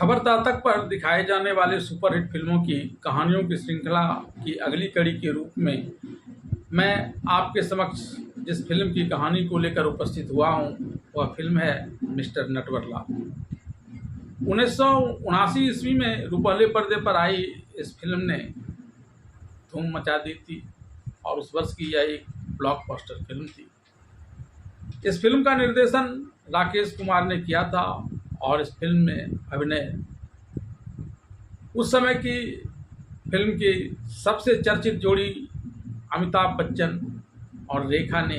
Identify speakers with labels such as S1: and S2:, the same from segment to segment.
S1: खबरदार तक पर दिखाए जाने वाले सुपरहिट फिल्मों की कहानियों की श्रृंखला की अगली कड़ी के रूप में मैं आपके समक्ष जिस फिल्म की कहानी को लेकर उपस्थित हुआ हूँ वह फिल्म है मिस्टर नटवरलाल। 1979 ईस्वी में रुपहले पर्दे पर आई इस फिल्म ने धूम मचा दी थी और उस वर्ष की यह एक ब्लॉकबस्टर फिल्म थी। इस फिल्म का निर्देशन राकेश कुमार ने किया था और इस फिल्म में अभिनय उस समय की फिल्म की सबसे चर्चित जोड़ी अमिताभ बच्चन और रेखा ने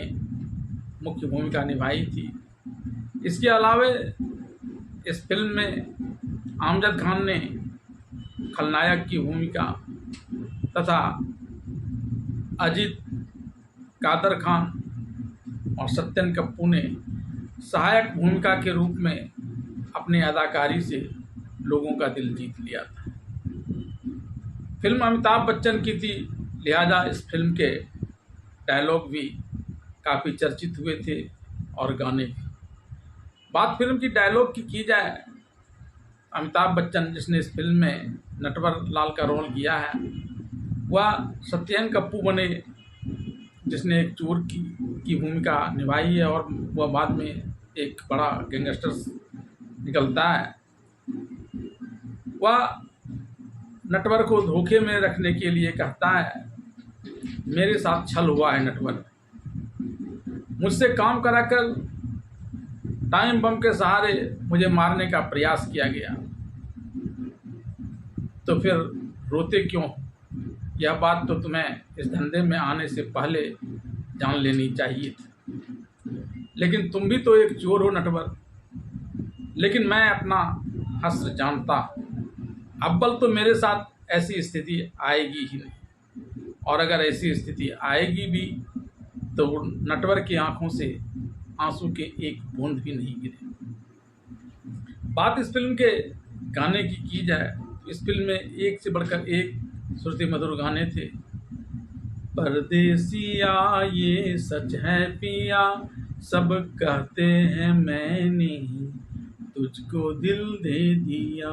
S1: मुख्य भूमिका निभाई थी। इसके अलावा इस फिल्म में आमजद खान ने खलनायक की भूमिका तथा अजीत, कादर खान और सत्यन कप्पू ने सहायक भूमिका के रूप में अपनी अदाकारी से लोगों का दिल जीत लिया था। फिल्म अमिताभ बच्चन की थी, लिहाजा इस फिल्म के डायलॉग भी काफ़ी चर्चित हुए थे और गाने भी। बात फिल्म की डायलॉग की जाए, अमिताभ बच्चन जिसने इस फिल्म में नटवरलाल का रोल किया है वह सत्यन कप्पू बने जिसने एक चोर की भूमिका निभाई है और वह बाद में एक बड़ा गैंगस्टर निकलता है। वह नटवर को धोखे में रखने के लिए कहता है, मेरे साथ छल हुआ है नटवर, मुझसे काम कराकर टाइम बम के सहारे मुझे मारने का प्रयास किया गया, तो फिर रोते क्यों? यह बात तो तुम्हें इस धंधे में आने से पहले जान लेनी चाहिए थी। लेकिन तुम भी तो एक चोर हो नटवर। लेकिन मैं अपना हश्र जानता हूँ, अव्वल तो मेरे साथ ऐसी स्थिति आएगी ही नहीं, और अगर ऐसी स्थिति आएगी भी तो नटवर की आंखों से आंसू के एक बूंद भी नहीं गिरे। बात इस फिल्म के गाने की जाए, इस फिल्म में एक से बढ़कर एक श्रुति मधुर गाने थे। परदेसिया ये सच है पिया, सब कहते हैं मैंने तुझको दिल दे दिया,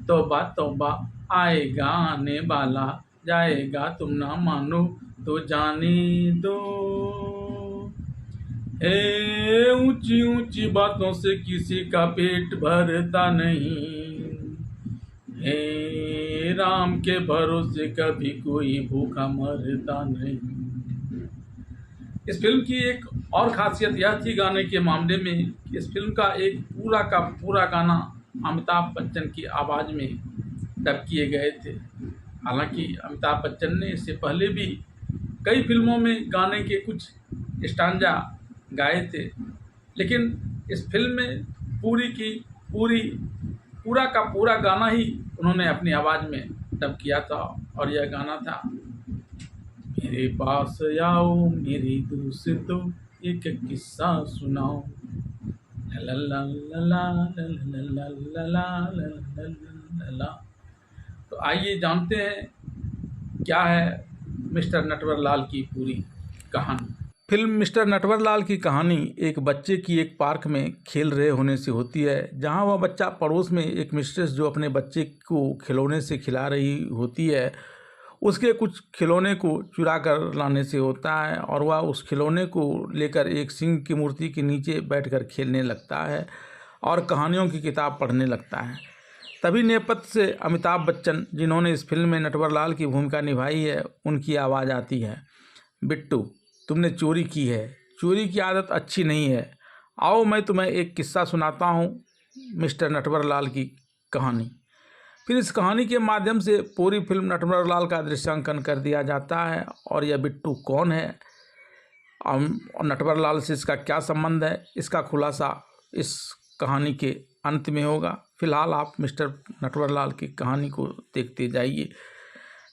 S1: तौबा तौबा आएगा आने वाला जाएगा, तुम ना मानो तो जाने दो। हे ऊंची ऊंची बातों से किसी का पेट भरता नहीं, हे राम के भरोसे कभी कोई भूखा मरता नहीं। इस फिल्म की एक और खासियत यह थी गाने के मामले में, इस फिल्म का एक पूरा का पूरा गाना अमिताभ बच्चन की आवाज़ में डब किए गए थे। हालांकि अमिताभ बच्चन ने इससे पहले भी कई फिल्मों में गाने के कुछ स्टांजा गाए थे, लेकिन इस फिल्म में पूरा का पूरा गाना ही उन्होंने अपनी आवाज़ में डब किया था और यह गाना था, मेरे पास आओ मेरी दोस्तों एक किस्सा सुनाओ, ला ला ला ला ला ला ला ला ला। तो आइए जानते हैं क्या है मिस्टर नटवरलाल की पूरी कहानी। फिल्म मिस्टर नटवरलाल की कहानी एक बच्चे की एक पार्क में खेल रहे होने से होती है, जहां वह बच्चा पड़ोस में एक मिस्ट्रेस जो अपने बच्चे को खिलौने से खिला रही होती है उसके कुछ खिलौने को चुरा कर लाने से होता है, और वह उस खिलौने को लेकर एक सिंह की मूर्ति के नीचे बैठकर खेलने लगता है और कहानियों की किताब पढ़ने लगता है। तभी नेपथ्य से अमिताभ बच्चन जिन्होंने इस फिल्म में नटवरलाल की भूमिका निभाई है उनकी आवाज़ आती है, बिट्टू तुमने चोरी की है, चोरी की आदत अच्छी नहीं है, आओ मैं तुम्हें एक किस्सा सुनाता हूँ, मिस्टर नटवरलाल की कहानी। फिर इस कहानी के माध्यम से पूरी फिल्म नटवरलाल का दृश्यांकन कर दिया जाता है और यह बिट्टू कौन है और नटवरलाल से इसका क्या संबंध है, इसका खुलासा इस कहानी के अंत में होगा। फिलहाल आप मिस्टर नटवरलाल की कहानी को देखते जाइए।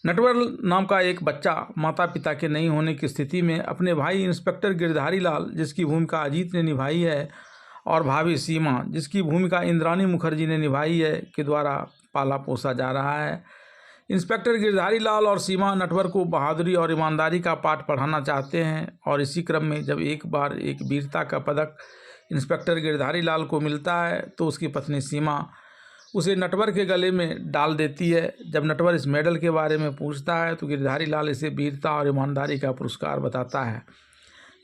S1: नटवर नाम का एक बच्चा माता पिता के नहीं होने की स्थिति में अपने भाई इंस्पेक्टर गिरधारी लाल जिसकी भूमिका अजीत ने निभाई है और भाभी सीमा जिसकी भूमिका इंद्रानी मुखर्जी ने निभाई है के द्वारा पाला पोसा जा रहा है। इंस्पेक्टर गिरधारी लाल और सीमा नटवर को बहादुरी और ईमानदारी का पाठ पढ़ाना चाहते हैं और इसी क्रम में जब एक बार एक वीरता का पदक इंस्पेक्टर गिरधारी लाल को मिलता है तो उसकी पत्नी सीमा उसे नटवर के गले में डाल देती है। जब नटवर इस मेडल के बारे में पूछता है तो गिरधारी लाल इसे वीरता और ईमानदारी का पुरस्कार बताता है।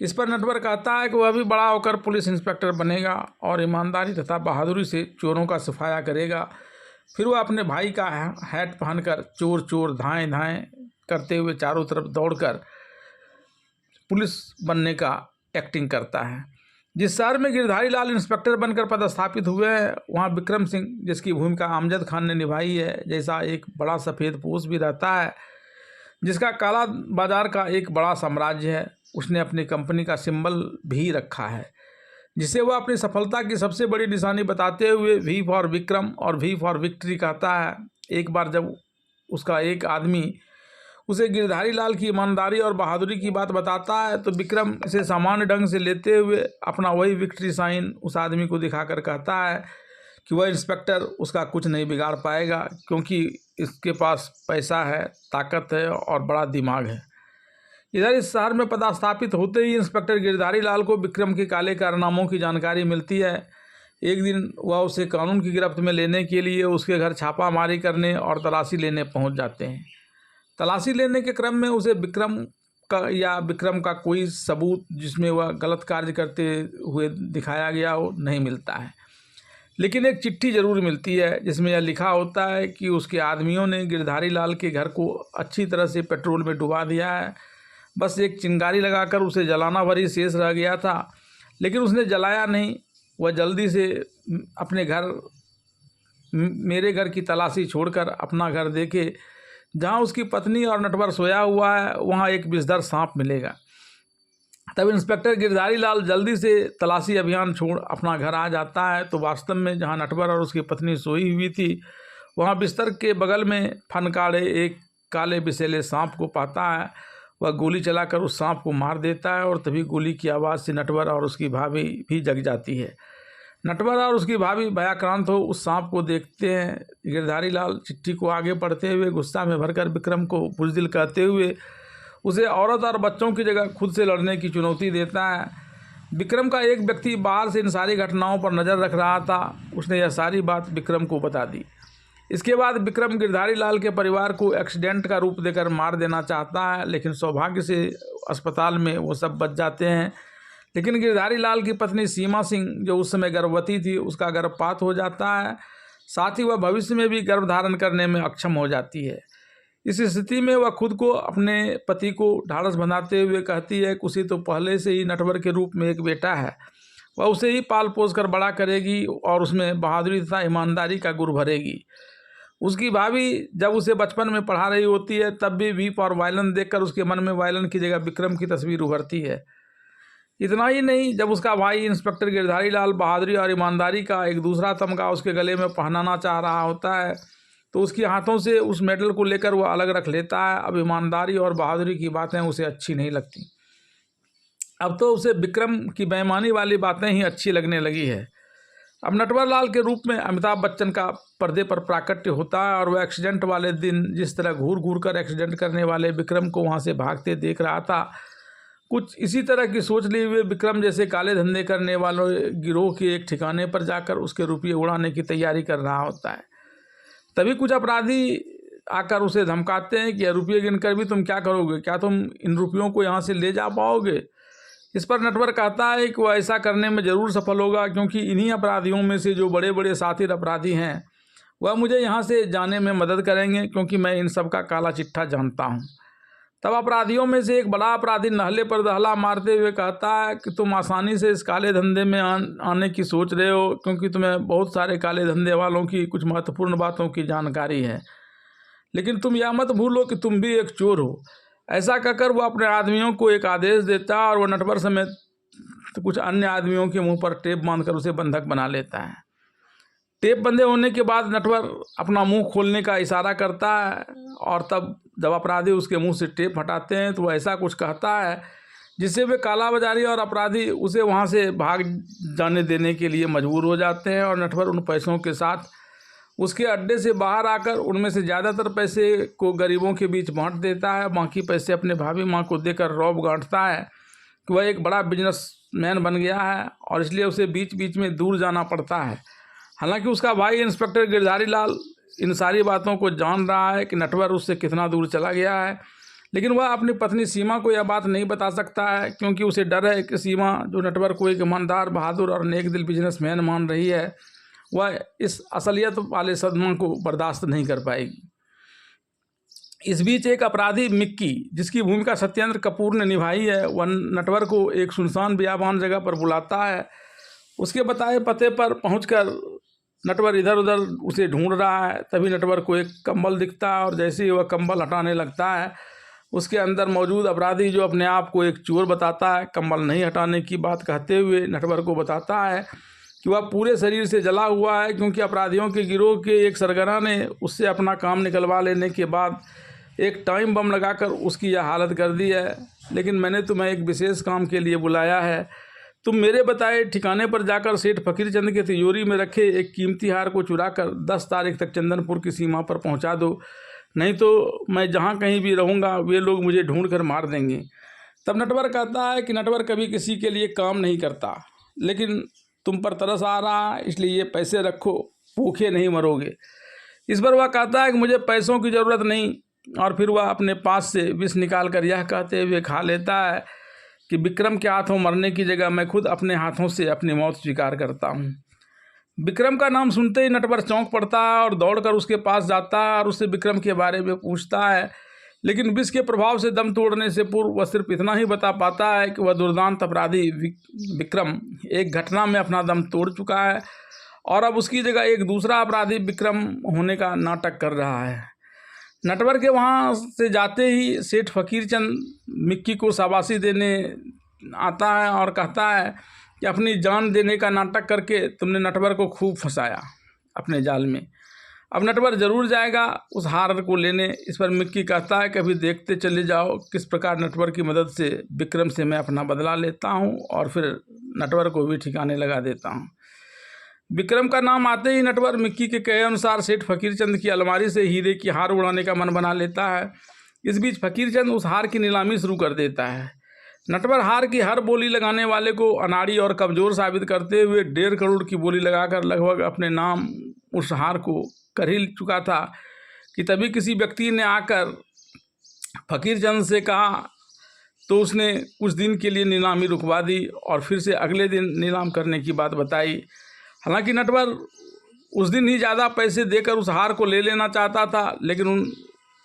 S1: इस पर नटवर कहता है कि वह भी बड़ा होकर पुलिस इंस्पेक्टर बनेगा और ईमानदारी तथा बहादुरी से चोरों का सफाया करेगा। फिर वह अपने भाई का हैट पहनकर चोर चोर धाएं धाएं करते हुए चारों तरफ दौड़कर पुलिस बनने का एक्टिंग करता है। जिस शहर में गिरधारी लाल इंस्पेक्टर बनकर पदस्थापित हुए हैं वहाँ विक्रम सिंह, जिसकी भूमिका अमजद खान ने निभाई है, जैसा एक बड़ा सफ़ेद पोश भी रहता है जिसका काला बाजार का एक बड़ा साम्राज्य है। उसने अपनी कंपनी का सिंबल भी रखा है जिसे वह अपनी सफलता की सबसे बड़ी निशानी बताते हुए वी फॉर विक्रम और वी फॉर विक्ट्री कहता है। एक बार जब उसका एक आदमी उसे गिरधारी लाल की ईमानदारी और बहादुरी की बात बताता है तो विक्रम इसे सामान्य ढंग से लेते हुए अपना वही विक्ट्री साइन उस आदमी को दिखाकर कहता है कि वह इंस्पेक्टर उसका कुछ नहीं बिगाड़ पाएगा क्योंकि इसके पास पैसा है, ताकत है और बड़ा दिमाग है। इधर इस शहर में पदस्थापित होते ही इंस्पेक्टर गिरधारी लाल को विक्रम के काले कारनामों की जानकारी मिलती है। एक दिन वह उसे कानून की गिरफ्त में लेने के लिए उसके घर छापामारी करने और तलाशी लेने पहुंच जाते हैं। तलाशी लेने के क्रम में उसे विक्रम का कोई सबूत जिसमें वह गलत कार्य करते हुए दिखाया गया हो नहीं मिलता है, लेकिन एक चिट्ठी ज़रूर मिलती है जिसमें यह लिखा होता है कि उसके आदमियों ने गिरधारी लाल के घर को अच्छी तरह से पेट्रोल में डुबा दिया है। बस एक चिंगारी लगाकर उसे जलाना भरी शेष रह गया था, लेकिन उसने जलाया नहीं। वह जल्दी से अपने घर मेरे घर की तलाशी छोड़कर अपना घर देखे जहां उसकी पत्नी और नटवर सोया हुआ है वहां एक विषधर सांप मिलेगा। तब इंस्पेक्टर गिरधारी लाल जल्दी से तलाशी अभियान छोड़ अपना घर आ जाता है तो वास्तव में जहां नटवर और उसकी पत्नी सोई हुई थी वहां बिस्तर के बगल में फनकाड़े एक काले विषैले सांप को पाता है। वह गोली चलाकर उस सांप को मार देता है और तभी गोली की आवाज़ से नटवर और उसकी भाभी भी जग जाती है। नटवर और उसकी भाभी भयाक्रांत हो उस सांप को देखते हैं। गिरधारी लाल चिट्ठी को आगे पढ़ते हुए गुस्सा में भरकर विक्रम को बुज़दिल कहते हुए उसे औरत और बच्चों की जगह खुद से लड़ने की चुनौती देता है। विक्रम का एक व्यक्ति बाहर से इन सारी घटनाओं पर नज़र रख रहा था। उसने यह सारी बात विक्रम को बता दी। इसके बाद विक्रम गिरधारी लाल के परिवार को एक्सीडेंट का रूप देकर मार देना चाहता है, लेकिन सौभाग्य से अस्पताल में वो सब बच जाते हैं। लेकिन गिरधारी लाल की पत्नी सीमा सिंह जो उस समय गर्भवती थी उसका गर्भपात हो जाता है, साथ ही वह भविष्य में भी गर्भ धारण करने में अक्षम हो जाती है। इस स्थिति में वह खुद को अपने पति को ढाढ़स बंधाते हुए कहती है कि उसे तो पहले से ही नटवर के रूप में एक बेटा है, वह उसे ही पाल पोस कर बड़ा करेगी और उसमें बहादुरी तथा ईमानदारी का गुर भरेगी। उसकी भाभी जब उसे बचपन में पढ़ा रही होती है तब भी वी फॉर वायलन देखकर उसके मन में वायलन की जगह विक्रम की तस्वीर उभरती है। इतना ही नहीं, जब उसका भाई इंस्पेक्टर गिरधारी लाल बहादुरी और ईमानदारी का एक दूसरा तमगा उसके गले में पहनाना चाह रहा होता है तो उसके हाथों से उस मेडल को लेकर वह अलग रख लेता है। अब ईमानदारी और बहादुरी की बातें उसे अच्छी नहीं लगती। अब तो उसे विक्रम की बेईमानी वाली बातें ही अच्छी लगने लगी है। अब नटवर लाल के रूप में अमिताभ बच्चन का पर्दे पर प्राकट्य होता है और वह एक्सीडेंट वाले दिन जिस तरह घूर घूर कर एक्सीडेंट करने वाले विक्रम को वहाँ से भागते देख रहा था, कुछ इसी तरह की सोच लिए हुए विक्रम जैसे काले धंधे करने वालों गिरोह के एक ठिकाने पर जाकर उसके रुपये उड़ाने की तैयारी कर रहा होता है। तभी कुछ अपराधी आकर उसे धमकाते हैं कि रुपये गिनकर भी तुम क्या करोगे, क्या तुम इन रुपयों को यहाँ से ले जा पाओगे। इस पर नटवर कहता है कि वह ऐसा करने में ज़रूर सफल होगा क्योंकि इन्हीं अपराधियों में से जो बड़े बड़े साथी अपराधी हैं वह मुझे यहाँ से जाने में मदद करेंगे क्योंकि मैं इन सब का काला चिट्ठा जानता हूँ। तब अपराधियों में से एक बड़ा अपराधी नहले पर दहला मारते हुए कहता है कि तुम आसानी से इस काले धंधे में आने की सोच रहे हो क्योंकि तुम्हें बहुत सारे काले धंधे वालों की कुछ महत्वपूर्ण बातों की जानकारी है, लेकिन तुम यह मत भूलो कि तुम भी एक चोर हो। ऐसा कहकर वह अपने आदमियों को एक आदेश देता है और वह नटवर समेत कुछ अन्य आदमियों के मुंह पर टेप बांधकर उसे बंधक बना लेता है। टेप बंधे होने के बाद नटवर अपना मुंह खोलने का इशारा करता है और तब जब अपराधी उसके मुंह से टेप हटाते हैं तो वह ऐसा कुछ कहता है जिससे वे कालाबाजारी और अपराधी उसे वहां से भाग जाने देने के लिए मजबूर हो जाते हैं और नटवर उन पैसों के साथ उसके अड्डे से बाहर आकर उनमें से ज़्यादातर पैसे को गरीबों के बीच बांट देता है। बाकी पैसे अपने भाभी माँ को देकर रौब गांठता है कि वह एक बड़ा बिजनेस बिजनेसमैन बन गया है और इसलिए उसे बीच बीच में दूर जाना पड़ता है। हालांकि उसका भाई इंस्पेक्टर गिरधारी लाल इन सारी बातों को जान रहा है कि नटवर उससे कितना दूर चला गया है, लेकिन वह अपनी पत्नी सीमा को यह बात नहीं बता सकता है, क्योंकि उसे डर है कि सीमा, जो नटवर को एक ईमानदार, बहादुर और नेक दिल बिजनेसमैन मान रही है, वह इस असलियत वाले सदमा को बर्दाश्त नहीं कर पाएगी। इस बीच एक अपराधी मिक्की, जिसकी भूमिका सत्येंद्र कपूर ने निभाई है, वह नटवर को एक सुनसान बियाबान जगह पर बुलाता है। उसके बताए पते पर पहुंचकर नटवर इधर उधर उसे ढूंढ रहा है। तभी नटवर को एक कंबल दिखता है और जैसे ही वह कंबल हटाने लगता है, उसके अंदर मौजूद अपराधी, जो अपने आप को एक चोर बताता है, कंबल नहीं हटाने की बात कहते हुए नटवर को बताता है कि वह पूरे शरीर से जला हुआ है, क्योंकि अपराधियों के गिरोह के एक सरगना ने उससे अपना काम निकलवा लेने के बाद एक टाइम बम लगाकर उसकी यह हालत कर दी है। लेकिन मैंने तुम्हें एक विशेष काम के लिए बुलाया है। तुम मेरे बताए ठिकाने पर जाकर सेठ फकीरचंद के तिजोरी में रखे एक कीमती हार को चुराकर 10 तारीख तक चंदनपुर की सीमा पर पहुंचा दो, नहीं तो मैं जहां कहीं भी रहूंगा वे लोग मुझे ढूंढ कर मार देंगे। तब नटवर कहता है कि नटवर कभी किसी के लिए काम नहीं करता, लेकिन तुम पर तरस आ रहा है, इसलिए ये पैसे रखो, भूखे नहीं मरोगे। इस पर वह कहता है कि मुझे पैसों की ज़रूरत नहीं, और फिर वह अपने पास से विष निकाल कर यह कहते हुए खा लेता है कि विक्रम के हाथों मरने की जगह मैं खुद अपने हाथों से अपनी मौत स्वीकार करता हूँ। विक्रम का नाम सुनते ही नटवर चौंक पड़ता है और दौड़कर उसके पास जाता है और उससे विक्रम के बारे में पूछता है। लेकिन विष के प्रभाव से दम तोड़ने से पूर्व वह सिर्फ इतना ही बता पाता है कि वह दुर्दांत अपराधी विक्रम एक घटना में अपना दम तोड़ चुका है और अब उसकी जगह एक दूसरा अपराधी विक्रम होने का नाटक कर रहा है। नटवर के वहाँ से जाते ही सेठ फकीरचंद मिक्की को शाबाशी देने आता है और कहता है कि अपनी जान देने का नाटक करके तुमने नटवर को खूब फंसाया अपने जाल में। अब नटवर ज़रूर जाएगा उस हार को लेने। इस पर मिक्की कहता है कि अभी देखते चले जाओ किस प्रकार नटवर की मदद से विक्रम से मैं अपना बदला लेता हूँ और फिर नटवर को भी ठिकाने लगा देता हूँ। विक्रम का नाम आते ही नटवर मिक्की के कहे अनुसार सेठ फकीरचंद की अलमारी से हीरे की हार उड़ाने का मन बना लेता है। इस बीच फकीरचंद उस हार की नीलामी शुरू कर देता है। नटवर हार की हर बोली लगाने वाले को अनाड़ी और कमज़ोर साबित करते हुए 1.5 करोड़ की बोली लगाकर लगभग अपने नाम उस हार को कर ही चुका था कि तभी किसी व्यक्ति ने आकर फकीरचंद से कहा, तो उसने कुछ दिन के लिए नीलामी रुकवा दी और फिर से अगले दिन नीलाम करने की बात बताई। हालांकि नटवर उस दिन ही ज़्यादा पैसे देकर उस हार को ले लेना चाहता था, लेकिन उन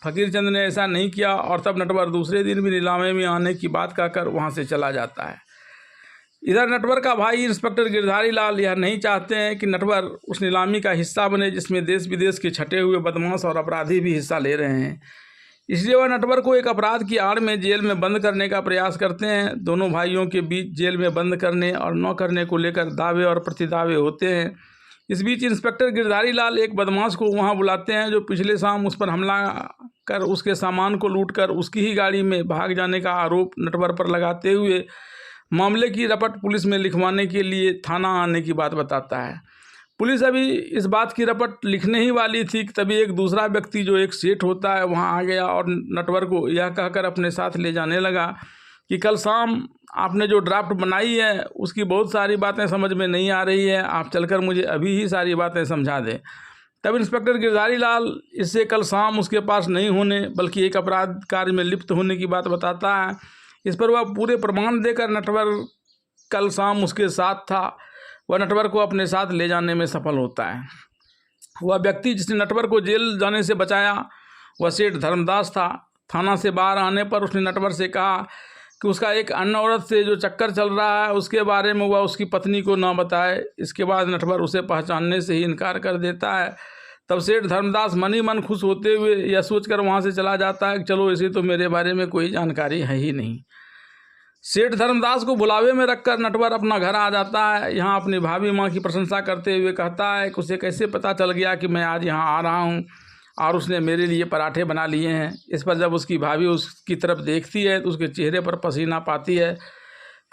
S1: फकीरचंद ने ऐसा नहीं किया और तब नटवर दूसरे दिन भी नीलामी में आने की बात कहकर वहां से चला जाता है। इधर नटवर का भाई इंस्पेक्टर गिरधारी लाल यह नहीं चाहते हैं कि नटवर उस नीलामी का हिस्सा बने जिसमें देश विदेश के छटे हुए बदमाश और अपराधी भी हिस्सा ले रहे हैं। इसलिए वह नटवर को एक अपराध की आड़ में जेल में बंद करने का प्रयास करते हैं। दोनों भाइयों के बीच जेल में बंद करने और न करने को लेकर दावे और प्रतिदावे होते हैं। इस बीच इंस्पेक्टर गिरधारी लाल एक बदमाश को वहां बुलाते हैं, जो पिछले शाम उस पर हमला कर उसके सामान को लूटकर उसकी ही गाड़ी में भाग जाने का आरोप नटवर पर लगाते हुए मामले की रपट पुलिस में लिखवाने के लिए थाना आने की बात बताता है। पुलिस अभी इस बात की रपट लिखने ही वाली थी कि तभी एक दूसरा व्यक्ति जो एक सेठ होता है वहां आ गया और नटवर को यह कहकर अपने साथ ले जाने लगा कि कल शाम आपने जो ड्राफ्ट बनाई है उसकी बहुत सारी बातें समझ में नहीं आ रही है, आप चलकर मुझे अभी ही सारी बातें समझा दें। तब इंस्पेक्टर गिरधारी लाल इससे कल शाम उसके पास नहीं होने बल्कि एक अपराध कार्य में लिप्त होने की बात बताता है। इस पर वह पूरे प्रमाण देकर नटवर कल शाम उसके साथ था, वह नटवर को अपने साथ ले जाने में सफल होता है। वह व्यक्ति जिसने नटवर को जेल जाने से बचाया वह सेठ धर्मदास था। थाना से बाहर आने पर उसने नटवर से कहा कि उसका एक अन्य औरत से जो चक्कर चल रहा है उसके बारे में वह उसकी पत्नी को न बताए। इसके बाद नटवर उसे पहचानने से ही इनकार कर देता है। तब सेठ धर्मदास मन ही मन खुश होते हुए यह सोचकर वहाँ से चला जाता है कि चलो इसे तो मेरे बारे में कोई जानकारी है ही नहीं। सेठ धर्मदास को बुलावे में रखकर नटवर अपना घर आ जाता है। यहाँ अपनी भाभी माँ की प्रशंसा करते हुए कहता है कि उसे कैसे पता चल गया कि मैं आज यहाँ आ रहा हूँ और उसने मेरे लिए पराठे बना लिए हैं। इस पर जब उसकी भाभी उसकी तरफ देखती है तो उसके चेहरे पर पसीना पाती है।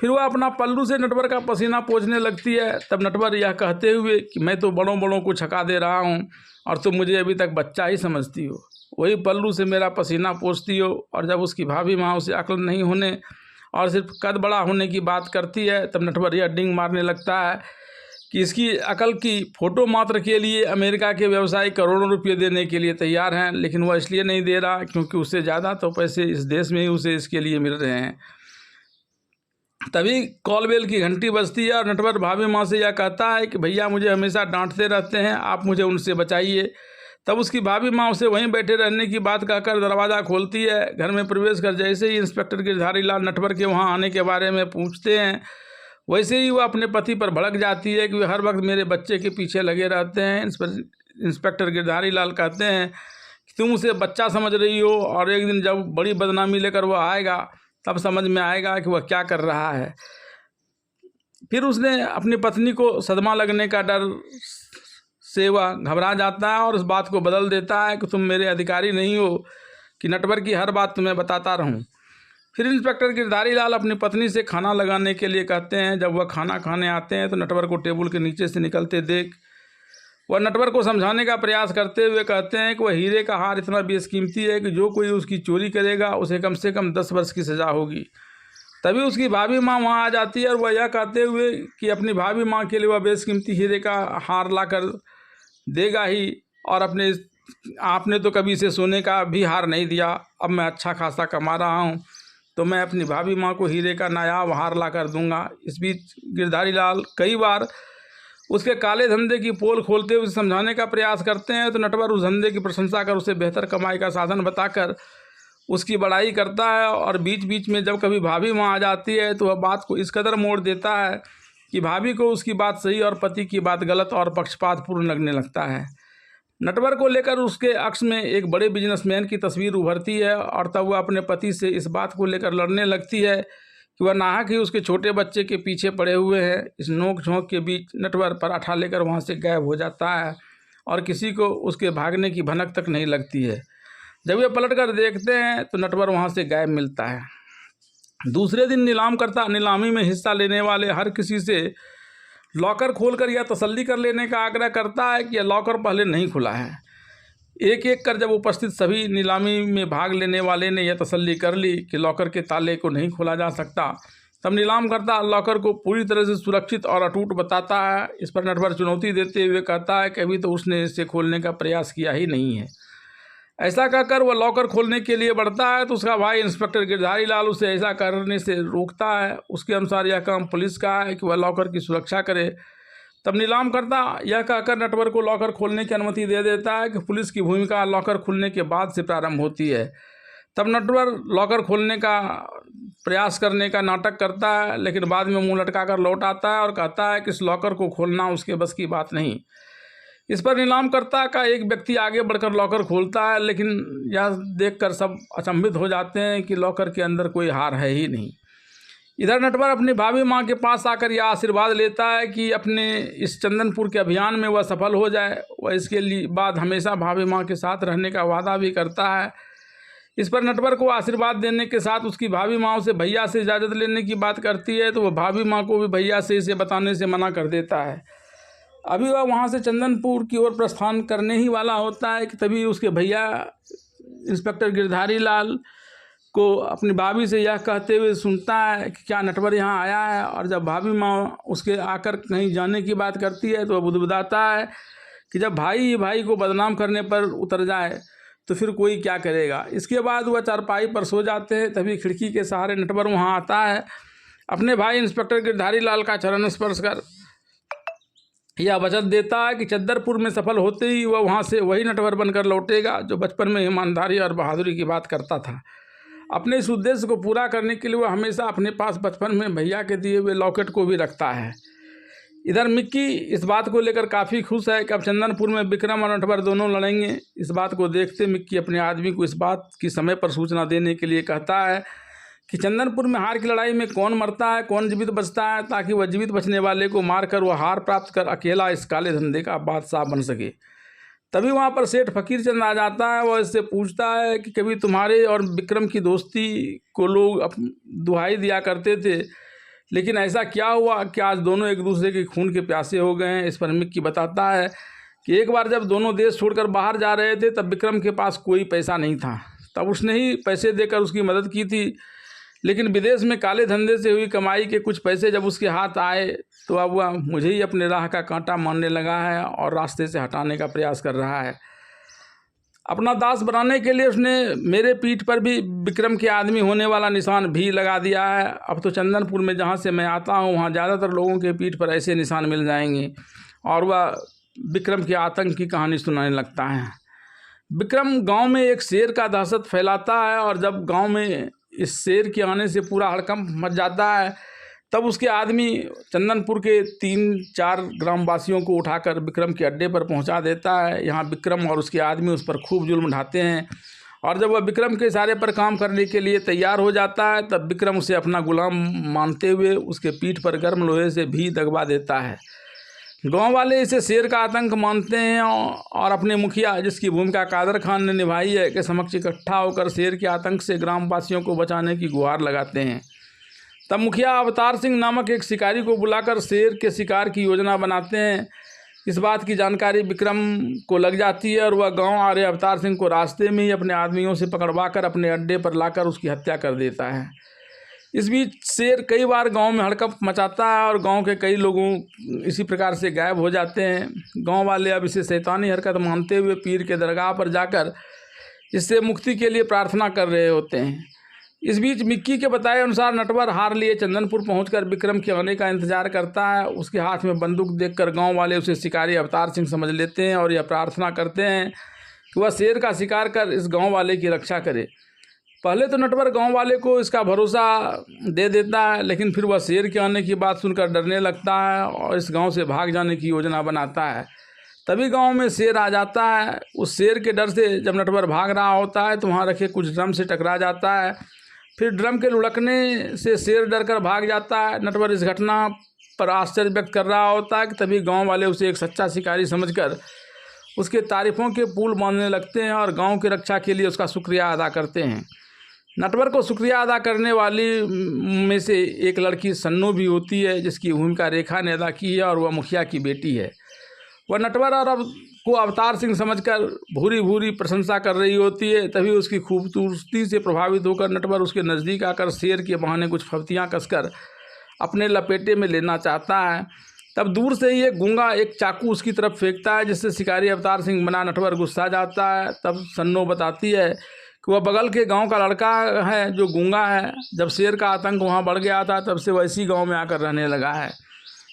S1: फिर वह अपना पल्लू से नटवर का पसीना पोंछने लगती है। तब नटवर यह कहते हुए कि मैं तो बड़ों बड़ों को छका दे रहा हूँ और तुम मुझे अभी तक बच्चा ही समझती हो, वही पल्लू से मेरा पसीना पोंछती हो। और जब उसकी भाभी माँ उसे अक्ल नहीं होने और सिर्फ कद बड़ा होने की बात करती है। तब नटवर यह डिंग मारने लगता है कि इसकी अकल की फ़ोटो मात्र के लिए अमेरिका के व्यवसायी करोड़ों रुपये देने के लिए तैयार हैं, लेकिन वह इसलिए नहीं दे रहा क्योंकि उससे ज़्यादा तो पैसे इस देश में ही उसे इसके लिए मिल रहे हैं। तभी कॉलबेल की घंटी बजती है और नटवर भाभी माँ से यह कहता है कि भैया मुझे हमेशा डांटते रहते हैं, आप मुझे उनसे बचाइए। तब उसकी भाभी माँ उसे वहीं बैठे रहने की बात कहकर दरवाज़ा खोलती है। घर में प्रवेश कर जैसे ही इंस्पेक्टर गिरधारी लाल नटवर के वहाँ आने के बारे में पूछते हैं, वैसे ही वह अपने पति पर भड़क जाती है कि वे हर वक्त मेरे बच्चे के पीछे लगे रहते हैं। इंस्पेक्टर गिरधारी लाल कहते हैं कि तुम उसे बच्चा समझ रही हो और एक दिन जब बड़ी बदनामी लेकर वह आएगा तब समझ में आएगा कि वह क्या कर रहा है। फिर उसने अपनी पत्नी को सदमा लगने का डर से वह घबरा जाता है और उस बात को बदल देता है कि तुम मेरे अधिकारी नहीं हो कि नटवर की हर बात तुम्हें बताता रहूं। फिर इंस्पेक्टर गिरधारी लाल अपनी पत्नी से खाना लगाने के लिए कहते हैं। जब वह खाना खाने आते हैं तो नटवर को टेबल के नीचे से निकलते देख वह नटवर को समझाने का प्रयास करते हुए कहते हैं कि वह हीरे का हार इतना बेशकीमती है कि जो कोई उसकी चोरी करेगा उसे कम से कम 10 वर्ष की सज़ा होगी। तभी उसकी भाभी माँ वहाँ आ जाती है और वह यह कहते हुए कि अपनी भाभी माँ के लिए वह बेशकीमती हीरे का हार लाकर देगा ही, और आपने तो कभी इसे सोने का भी हार नहीं दिया। अब मैं अच्छा खासा कमा रहा हूँ तो मैं अपनी भाभी माँ को हीरे का नायाब हार ला कर दूँगा। इस बीच गिरधारी लाल कई बार उसके काले धंधे की पोल खोलते हुए समझाने का प्रयास करते हैं तो नटवर उस धंधे की प्रशंसा कर उसे बेहतर कमाई का साधन बताकर उसकी बड़ाई करता है। और बीच बीच में जब कभी भाभी माँ आ जाती है तो वह बात को इस कदर मोड़ देता है कि भाभी को उसकी बात सही और पति की बात गलत और पक्षपातपूर्ण लगने लगता है। नटवर को लेकर उसके अक्स में एक बड़े बिजनेसमैन की तस्वीर उभरती है और तब वह अपने पति से इस बात को लेकर लड़ने लगती है कि वह नाहक ही उसके छोटे बच्चे के पीछे पड़े हुए हैं। इस नोक झोंक के बीच नटवर पराठा लेकर वहाँ से गायब हो जाता है और किसी को उसके भागने की भनक तक नहीं लगती है। जब वे पलट कर देखते हैं तो नटवर वहाँ से गायब मिलता है। दूसरे दिन नीलामी में हिस्सा लेने वाले हर किसी से लॉकर खोलकर यह तसल्ली कर लेने का आग्रह करता है कि यह लॉकर पहले नहीं खुला है। एक एक कर जब उपस्थित सभी नीलामी में भाग लेने वाले ने यह तसल्ली कर ली कि लॉकर के ताले को नहीं खोला जा सकता, तब नीलाम करता लॉकर को पूरी तरह से सुरक्षित और अटूट बताता है। इस पर नटवर चुनौती देते हुए कहता है कि अभी तो उसने इसे खोलने का प्रयास किया ही नहीं है। ऐसा कहकर वह लॉकर खोलने के लिए बढ़ता है तो उसका भाई इंस्पेक्टर गिरधारी लाल उसे ऐसा करने से रोकता है। उसके अनुसार यह काम पुलिस का है कि वह लॉकर की सुरक्षा करे। तब नीलाम करता यह कहकर नटवर को लॉकर खोलने की अनुमति दे देता है कि पुलिस की भूमिका लॉकर खुलने के बाद से प्रारंभ होती है। तब नटवर लॉकर खोलने का प्रयास करने का नाटक करता है, लेकिन बाद में मुंह लटकाकर लौट आता है और कहता है कि इस लॉकर को खोलना उसके बस की बात नहीं। इस पर नीलामकर्ता का एक व्यक्ति आगे बढ़कर लॉकर खोलता है, लेकिन यह देखकर सब अचंभित हो जाते हैं कि लॉकर के अंदर कोई हार है ही नहीं। इधर नटवर अपनी भाभी माँ के पास आकर यह आशीर्वाद लेता है कि अपने इस चंदनपुर के अभियान में वह सफल हो जाए। वह इसके लिए बाद हमेशा भाभी माँ के साथ रहने का वादा भी करता है। इस पर नटवर को आशीर्वाद देने के साथ उसकी भाभी माँ से भैया से इजाज़त लेने की बात करती है, तो वह भाभी माँ को भी भैया से इसे बताने से मना कर देता है। अभी वह वहाँ से चंदनपुर की ओर प्रस्थान करने ही वाला होता है कि तभी उसके भैया इंस्पेक्टर गिरधारी लाल को अपनी भाभी से यह कहते हुए सुनता है कि क्या नटवर यहाँ आया है। और जब भाभी माँ उसके आकर कहीं जाने की बात करती है तो वह बुदबुदाता है कि जब भाई को बदनाम करने पर उतर जाए तो फिर कोई क्या करेगा। इसके बाद वह चारपाई पर सो जाते हैं। तभी खिड़की के सहारे नटवर वहाँ आता है। अपने भाई इंस्पेक्टर गिरधारी लाल का चरण स्पर्श कर यह वचन देता है कि चंदनपुर में सफल होते ही वह वहाँ से वही नटवर बनकर लौटेगा जो बचपन में ईमानदारी और बहादुरी की बात करता था। अपने इस उद्देश्य को पूरा करने के लिए वह हमेशा अपने पास बचपन में भैया के दिए हुए लॉकेट को भी रखता है। इधर मिक्की इस बात को लेकर काफ़ी खुश है कि अब चंदनपुर में विक्रम और नटवर दोनों लड़ेंगे। इस बात को देखते मिक्की अपने आदमी को इस बात की समय पर सूचना देने के लिए कहता है कि चंदनपुर में हार की लड़ाई में कौन मरता है कौन जीवित बचता है, ताकि वह जीवित बचने वाले को मारकर वह हार प्राप्त कर अकेला इस काले धंधे का बादशाह बन सके। तभी वहाँ पर सेठ फकीर चंद आ जाता है। वह इससे पूछता है कि कभी तुम्हारे और विक्रम की दोस्ती को लोग दुहाई दिया करते थे, लेकिन ऐसा क्या हुआ कि आज दोनों एक दूसरे के खून के प्यासे हो गए हैं। इस पर मिक्की बताता है कि एक बार जब दोनों देश छोड़कर बाहर जा रहे थे तब विक्रम के पास कोई पैसा नहीं था, तब उसने ही पैसे देकर उसकी मदद की थी, लेकिन विदेश में काले धंधे से हुई कमाई के कुछ पैसे जब उसके हाथ आए तो अब वह मुझे ही अपने राह का कांटा मानने लगा है और रास्ते से हटाने का प्रयास कर रहा है। अपना दास बनाने के लिए उसने मेरे पीठ पर भी विक्रम के आदमी होने वाला निशान भी लगा दिया है। अब तो चंदनपुर में जहाँ से मैं आता हूँ वहाँ ज़्यादातर लोगों के पीठ पर ऐसे निशान मिल जाएंगे और वह विक्रम के आतंक की कहानी सुनाने लगता है। विक्रम गांव में एक शेर का दहशत फैलाता है और जब गांव में इस शेर के आने से पूरा हड़कंप मच जाता है तब उसके आदमी चंदनपुर के 3-4 ग्रामवासियों को उठाकर विक्रम के अड्डे पर पहुंचा देता है। यहाँ विक्रम और उसके आदमी उस पर खूब जुल्म ढाते हैं और जब वह विक्रम के इशारे पर काम करने के लिए तैयार हो जाता है तब विक्रम उसे अपना गुलाम मानते हुए उसके पीठ पर गर्म लोहे से भी दगवा देता है। गांव वाले इसे शेर का आतंक मानते हैं और अपने मुखिया, जिसकी भूमिका कादर खान ने निभाई है, के समक्ष इकट्ठा होकर शेर के आतंक से ग्रामवासियों को बचाने की गुहार लगाते हैं। तब मुखिया अवतार सिंह नामक एक शिकारी को बुलाकर शेर के शिकार की योजना बनाते हैं। इस बात की जानकारी विक्रम को लग जाती है और वह गांव आ रहे अवतार सिंह को रास्ते में ही अपने आदमियों से पकड़वाकर अपने अड्डे पर लाकर उसकी हत्या कर देता है। इस बीच शेर कई बार गांव में हड़कंप मचाता है और गांव के कई लोगों इसी प्रकार से गायब हो जाते हैं। गांव वाले अब इसे शैतानी हरकत मानते हुए पीर के दरगाह पर जाकर इससे मुक्ति के लिए प्रार्थना कर रहे होते हैं। इस बीच मिक्की के बताए अनुसार नटवर हार लिए चंदनपुर पहुंचकर विक्रम के आने का इंतजार करता है। उसके हाथ में बंदूक देखकर गांव वाले उसे शिकारी अवतार सिंह समझ लेते हैं और यह प्रार्थना करते हैं कि वह शेर का शिकार कर इस गांव वाले की रक्षा करे। पहले तो नटवर गांव वाले को इसका भरोसा दे देता है, लेकिन फिर वह शेर के आने की बात सुनकर डरने लगता है और इस गांव से भाग जाने की योजना बनाता है। तभी गांव में शेर आ जाता है। उस शेर के डर से जब नटवर भाग रहा होता है तो वहां रखे कुछ ड्रम से टकरा जाता है। फिर ड्रम के लुढ़कने से शेर डरकर भाग जाता है। नटवर इस घटना पर आश्चर्य व्यक्त कर रहा होता है कि तभी गाँव वाले उसे एक सच्चा शिकारी समझकर उसके तारीफों के पुल बांधने लगते हैं और गाँव की रक्षा के लिए उसका शुक्रिया अदा करते हैं। नटवर को शुक्रिया अदा करने वाली में से एक लड़की सन्नो भी होती है, जिसकी भूमिका रेखा ने अदा की है और वह मुखिया की बेटी है। वह नटवर और अब को अवतार सिंह समझकर भूरी भूरी प्रशंसा कर रही होती है। तभी उसकी खूबसूरती से प्रभावित होकर नटवर उसके नज़दीक आकर शेर के बहाने कुछ फफ्तियाँ कसकर अपने लपेटे में लेना चाहता है। तब दूर से ही एक गूंगा एक चाकू उसकी तरफ फेंकता है, जिससे शिकारी अवतार सिंह बना नटवर गुस्सा जाता है। तब सन्नो बताती है कि वह बगल के गांव का लड़का है जो गूंगा है। जब शेर का आतंक वहां बढ़ गया था तब से वह इसी गांव में आकर रहने लगा है।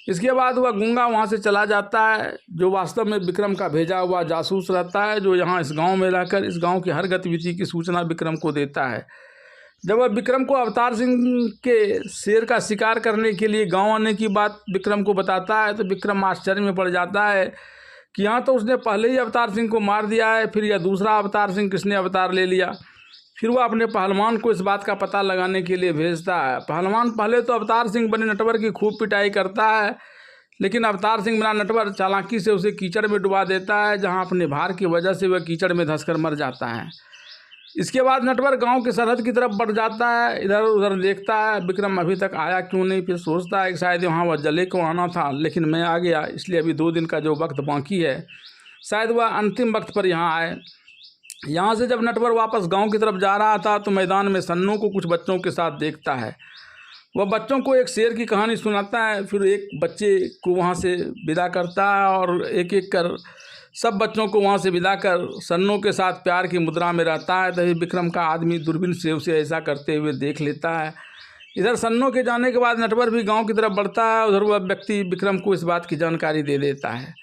S1: इसके बाद वह गूंगा वहां से चला जाता है, जो वास्तव में विक्रम का भेजा हुआ जासूस रहता है, जो यहाँ इस गांव में रहकर इस गांव की हर गतिविधि की सूचना विक्रम को देता है। जब वह विक्रम को अवतार सिंह के शेर का शिकार करने के लिए गाँव आने की बात विक्रम को बताता है तो विक्रम आश्चर्य में पड़ जाता है कि यहाँ तो उसने पहले ही अवतार सिंह को मार दिया है, फिर यह दूसरा अवतार सिंह किसने अवतार ले लिया। फिर वह अपने पहलवान को इस बात का पता लगाने के लिए भेजता है। पहलवान पहले तो अवतार सिंह बने नटवर की खूब पिटाई करता है, लेकिन अवतार सिंह बना नटवर चालाकी से उसे कीचड़ में डुबा देता है, जहाँ अपने भार की वजह से वह कीचड़ में धंसकर मर जाता है। इसके बाद नटवर गांव की सरहद की तरफ बढ़ जाता है। इधर उधर देखता है विक्रम अभी तक आया क्यों नहीं। फिर सोचता है कि शायद वहाँ वह जले को आना था, लेकिन मैं आ गया, इसलिए अभी 2 दिन का जो वक्त बाकी है शायद वह अंतिम वक्त पर यहाँ आए। यहाँ से जब नटवर वापस गांव की तरफ जा रहा था तो मैदान में सन्नो को कुछ बच्चों के साथ देखता है। वह बच्चों को एक शेर की कहानी सुनाता है, फिर एक बच्चे को वहाँ से विदा करता है और एक एक कर सब बच्चों को वहाँ से विदा कर सन्नो के साथ प्यार की मुद्रा में रहता है। तभी विक्रम का आदमी दूरबीन से उसे ऐसा करते हुए देख लेता है। इधर सन्नो के जाने के बाद नटवर भी गांव की तरफ बढ़ता है। उधर वह व्यक्ति विक्रम को इस बात की जानकारी दे देता है।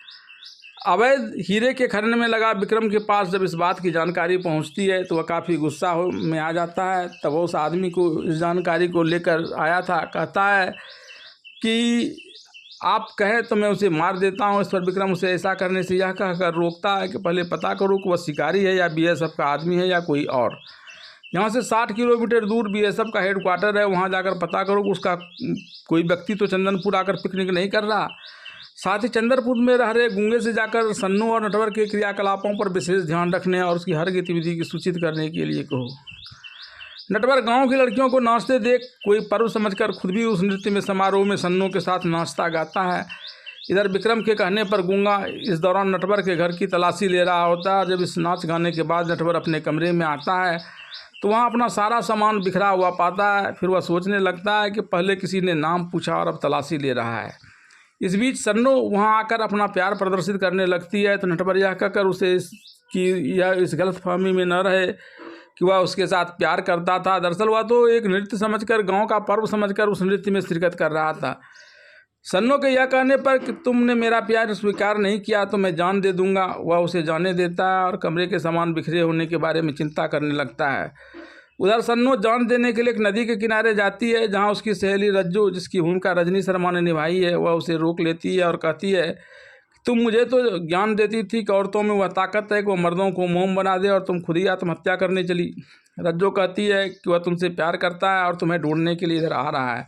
S1: अवैध हीरे के खनन में लगा विक्रम के पास जब इस बात की जानकारी पहुंचती है तो वह काफ़ी गुस्सा में आ जाता है। तब उस आदमी को इस जानकारी को लेकर आया था, कहता है कि आप कहें तो मैं उसे मार देता हूं। इस पर विक्रम उसे ऐसा करने से यह कहकर रोकता है कि पहले पता करो कि वह शिकारी है या बीएसएफ का आदमी है या कोई और। यहाँ से 60 किलोमीटर दूर बीएसएफ का हेडक्वार्टर है, वहाँ जाकर पता करो कि उसका कोई व्यक्ति तो चंदनपुर आकर पिकनिक नहीं कर रहा। साथ ही चंदनपुर में रह रहे गूंगे से जाकर सन्नो और नटवर के क्रियाकलापों पर विशेष ध्यान रखने और उसकी हर गतिविधि की सूचित करने के लिए कहो। नटवर गांव की लड़कियों को नाचते देख कोई पर्व समझकर खुद भी उस नृत्य में समारोह में सन्नो के साथ नाचता गाता है। इधर विक्रम के कहने पर गूंगा इस दौरान नटवर के घर की तलाशी ले रहा होता है। जब इस नाच गाने के बाद नटवर अपने कमरे में आता है तो वहाँ अपना सारा सामान बिखरा हुआ पाता है। फिर वह सोचने लगता है कि पहले किसी ने नाम पूछा और अब तलाशी ले रहा है। इस बीच सन्नो वहाँ आकर अपना प्यार प्रदर्शित करने लगती है। तो नटवर यह कहकर उसे इस गलतफहमी में न रहे कि वह उसके साथ प्यार करता था। दरअसल वह तो एक नृत्य समझकर, गांव का पर्व समझकर उस नृत्य में शिरकत कर रहा था। सन्नो के यह कहने पर कि तुमने मेरा प्यार स्वीकार नहीं किया तो मैं जान दे दूंगा, वह उसे जाने देता है और कमरे के सामान बिखरे होने के बारे में चिंता करने लगता है। उधर सन्नो जान देने के लिए एक नदी के किनारे जाती है, जहां उसकी सहेली रज्जू, जिसकी भूमिका रजनी शर्मा ने निभाई है, वह उसे रोक लेती है और कहती है तुम मुझे तो ज्ञान देती थी कि औरतों में वह ताकत है कि वह मर्दों को मोम बना दे, और तुम खुद ही आत्महत्या करने चली। रज्जू कहती है कि वह तुमसे प्यार करता है और तुम्हें ढूंढने के लिए इधर आ रहा है,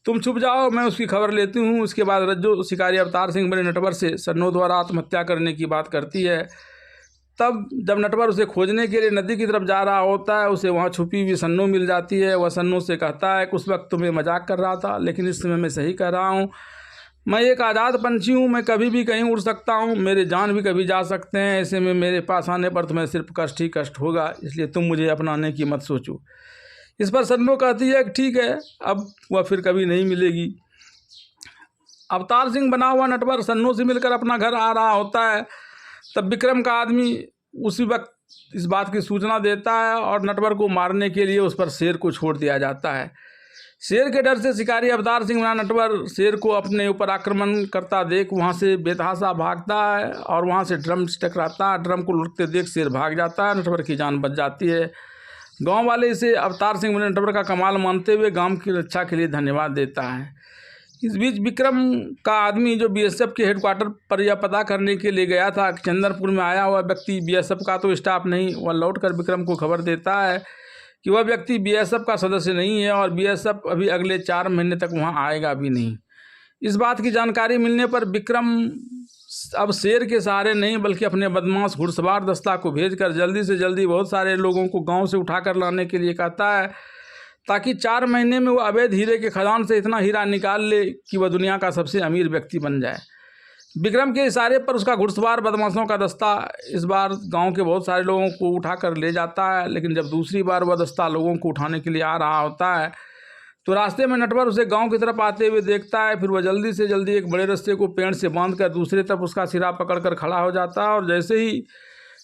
S1: तुम छुप जाओ, मैं उसकी खबर लेती हूँ। उसके बाद रज्जू शिकारी अवतार सिंह बने नटवर से सन्नो द्वारा आत्महत्या करने की बात करती है। तब जब नटवर उसे खोजने के लिए नदी की तरफ जा रहा होता है, उसे वहाँ छुपी हुई सन्नो मिल जाती है। वह सन्नो से कहता है कि उस वक्त तुम्हें मजाक कर रहा था, लेकिन इस समय मैं सही कह रहा हूँ। मैं एक आज़ाद पंछी हूँ, मैं कभी भी कहीं उड़ सकता हूँ, मेरे जान भी कभी जा सकते हैं। ऐसे में मेरे पास आने पर तुम्हें सिर्फ कष्ट ही कष्ट होगा, इसलिए तुम मुझे अपनाने की मत सोचो। इस पर सन्नो कहती है कि ठीक है, अब वह फिर कभी नहीं मिलेगी। अवतार सिंह बना हुआ नटवर सन्नो से मिलकर अपना घर आ रहा होता है। तब विक्रम का आदमी उसी वक्त इस बात की सूचना देता है और नटवर को मारने के लिए उस पर शेर को छोड़ दिया जाता है। शेर के डर से शिकारी अवतार सिंह बना नटवर शेर को अपने ऊपर आक्रमण करता देख वहाँ से बेतहाशा भागता है और वहाँ से ड्रम से टकराता है। ड्रम को लुढ़कते देख शेर भाग जाता है, नटवर की जान बच जाती है। गांव वाले इसे अवतार सिंह बने नटवर का कमाल मानते हुए गांव की रक्षा के लिए धन्यवाद देता है। इस बीच विक्रम का आदमी जो बीएसएफ के हेडक्वार्टर पर यह पता करने के लिए गया था कि चंदनपुर में आया हुआ व्यक्ति बीएसएफ का तो स्टाफ नहीं, वह लौटकर विक्रम को खबर देता है कि वह व्यक्ति बीएसएफ का सदस्य नहीं है और बीएसएफ अभी अगले 4 महीने तक वहां आएगा भी नहीं। इस बात की जानकारी मिलने पर विक्रम अब शेर के सहारे नहीं बल्कि अपने बदमाश घुड़सवार दस्ता को भेजकर जल्दी से जल्दी बहुत सारे लोगों को गांव से उठाकर लाने के लिए कहता है, ताकि 4 महीने में वो अवैध हीरे के खदान से इतना हीरा निकाल ले कि वह दुनिया का सबसे अमीर व्यक्ति बन जाए। विक्रम के इशारे पर उसका घुड़सवार बदमाशों का दस्ता इस बार गांव के बहुत सारे लोगों को उठाकर ले जाता है। लेकिन जब दूसरी बार वह दस्ता लोगों को उठाने के लिए आ रहा होता है तो रास्ते में नटवर उसे गांव की तरफ आते हुए देखता है। फिर वह जल्दी से जल्दी एक बड़े रस्ते को पेड़ से बांधकर दूसरी तरफ उसका सिरा पकड़कर खड़ा हो जाता है और जैसे ही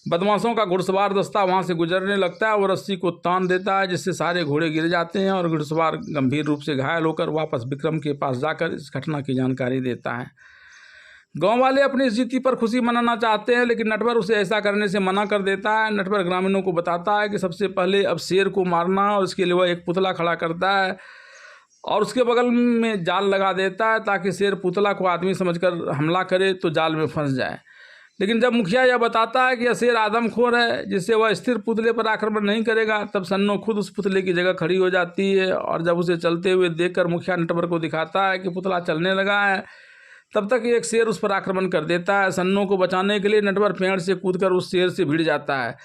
S1: बदमाशों का घुड़सवार दस्ता वहां से गुजरने लगता है वो रस्सी को तान देता है, जिससे सारे घोड़े गिर जाते हैं और घुड़सवार गंभीर रूप से घायल होकर वापस विक्रम के पास जाकर इस घटना की जानकारी देता है। गांव वाले अपनी इस जीती पर खुशी मनाना चाहते हैं, लेकिन नटवर उसे ऐसा करने से मना कर देता है। नटवर ग्रामीणों को बताता है कि सबसे पहले अब शेर को मारना और इसके लिए वह एक पुतला खड़ा करता है और उसके बगल में जाल लगा देता है ताकि शेर पुतला को आदमी समझकर हमला करे तो जाल में फंस जाए। लेकिन जब मुखिया यह बताता है कि यह शेर आदमखोर है जिससे वह स्थिर पुतले पर आक्रमण नहीं करेगा, तब सन्नो खुद उस पुतले की जगह खड़ी हो जाती है और जब उसे चलते हुए देखकर मुखिया नटवर को दिखाता है कि पुतला चलने लगा है, तब तक एक शेर उस पर आक्रमण कर देता है। सन्नो को बचाने के लिए नटवर पेड़ से कूदकर उस शेर से भिड़ जाता है।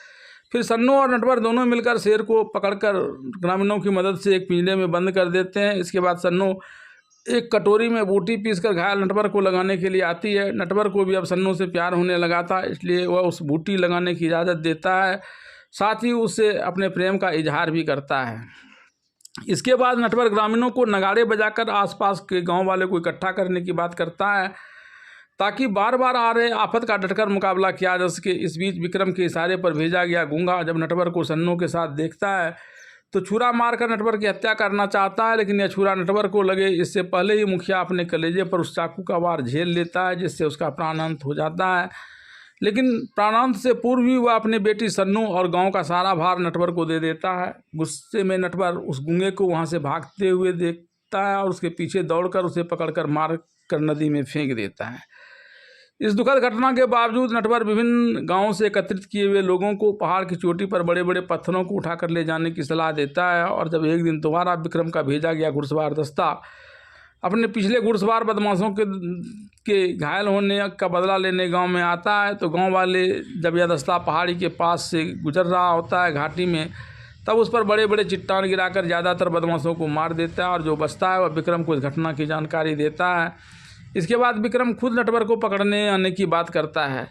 S1: फिर सन्नो और नटवर दोनों मिलकर शेर को पकड़कर ग्रामीणों की मदद से एक पिंजरे में बंद कर देते हैं। इसके बाद सन्नो एक कटोरी में बूटी पीसकर घायल नटवर को लगाने के लिए आती है। नटवर को भी अब सन्नो से प्यार होने लगा था, इसलिए वह उस बूटी लगाने की इजाज़त देता है, साथ ही उससे अपने प्रेम का इजहार भी करता है। इसके बाद नटवर ग्रामीणों को नगाड़े बजाकर आसपास के गांव वाले को इकट्ठा करने की बात करता है ताकि बार बार आ रहे आफत का डटकर मुकाबला किया जा सके। इस बीच विक्रम के इशारे पर भेजा गया गूंगा जब नटवर को सन्नो के साथ देखता है तो छुरा मारकर नटवर की हत्या करना चाहता है, लेकिन यह छुरा नटवर को लगे इससे पहले ही मुखिया अपने कलेजे पर उस चाकू का वार झेल लेता है, जिससे उसका प्राणांत हो जाता है। लेकिन प्राणांत से पूर्व ही वह अपनी बेटी सन्नो और गांव का सारा भार नटवर को दे देता है। गुस्से में नटवर उस गूंगे को वहां से भागते हुए देखता है और उसके पीछे दौड़कर उसे पकड़कर मार कर नदी में फेंक देता है। इस दुखद घटना के बावजूद नटवर विभिन्न गांवों से एकत्रित किए हुए लोगों को पहाड़ की चोटी पर बड़े बड़े पत्थरों को उठाकर ले जाने की सलाह देता है और जब एक दिन दोबारा विक्रम का भेजा गया घुड़सवार दस्ता अपने पिछले घुड़सवार बदमाशों के घायल होने का बदला लेने गांव में आता है तो गांव वाले जब यह दस्ता पहाड़ी के पास से गुजर रहा होता है घाटी में, तब उस पर बड़े बड़े चट्टान गिराकर ज़्यादातर बदमाशों को मार देता है और जो बचता है वह विक्रम को इस घटना की जानकारी देता है। इसके बाद विक्रम खुद नटवर को पकड़ने आने की बात करता है।